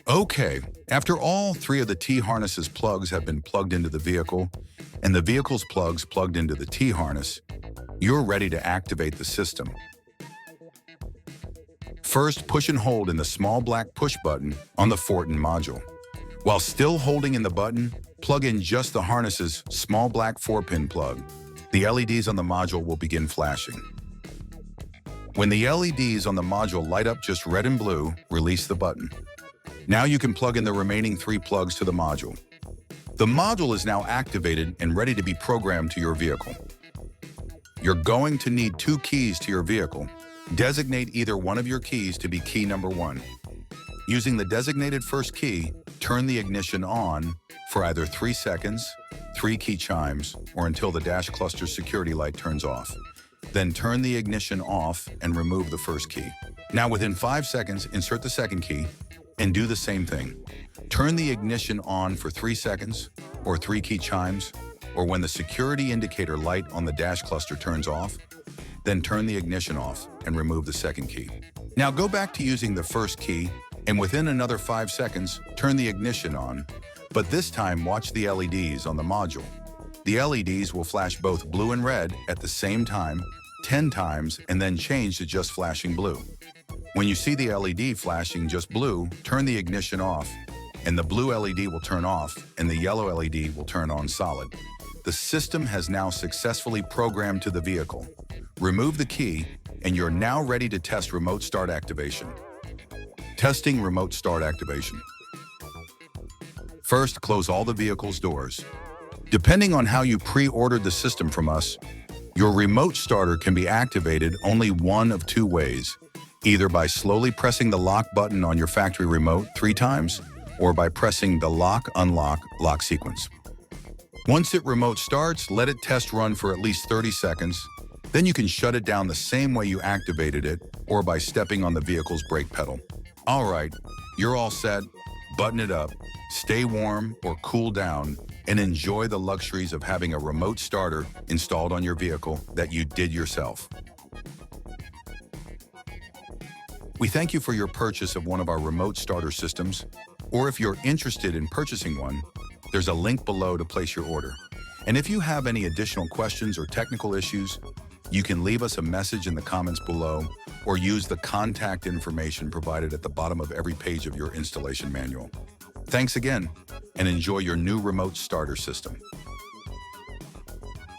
Okay, after all three of the T-harness's plugs have been plugged into the vehicle and the vehicle's plugs plugged into the T-harness, you're ready to activate the system. First, push and hold in the small black push button on the Fortin module. While still holding in the button, plug in just the harness's small black 4-pin plug. The LEDs on the module will begin flashing. When the LEDs on the module light up just red and blue, release the button. Now you can plug in the remaining 3 plugs to the module. The module is now activated and ready to be programmed to your vehicle. You're going to need 2 keys to your vehicle. Designate either one of your keys to be key number 1. Using the designated first key, turn the ignition on for either 3 seconds, 3 key chimes, or until the dash cluster security light turns off. Then turn the ignition off and remove the first key. Now within 5 seconds, insert the second key and do the same thing. Turn the ignition on for 3 seconds, or 3 key chimes, or when the security indicator light on the dash cluster turns off, then turn the ignition off and remove the second key. Now go back to using the first key, and within another 5 seconds, turn the ignition on, but this time watch the LEDs on the module. The LEDs will flash both blue and red at the same time, 10 times, and then change to just flashing blue. When you see the LED flashing just blue, turn the ignition off, and the blue LED will turn off, and the yellow LED will turn on solid. The system has now successfully programmed to the vehicle. Remove the key, and you're now ready to test remote start activation. Testing remote start activation. First, close all the vehicle's doors. Depending on how you pre-ordered the system from us, your remote starter can be activated only one of 2 ways, either by slowly pressing the lock button on your factory remote 3 times, or by pressing the lock, unlock, lock sequence. Once it remote starts, let it test run for at least 30 seconds. Then you can shut it down the same way you activated it, or by stepping on the vehicle's brake pedal. All right, you're all set. Button it up, stay warm or cool down, and enjoy the luxuries of having a remote starter installed on your vehicle that you did yourself. We thank you for your purchase of one of our remote starter systems, or if you're interested in purchasing one, there's a link below to place your order. And if you have any additional questions or technical issues, you can leave us a message in the comments below or use the contact information provided at the bottom of every page of your installation manual. Thanks again, and enjoy your new remote starter system.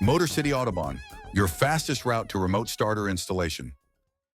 Motor City Autobahn, your fastest route to remote starter installation.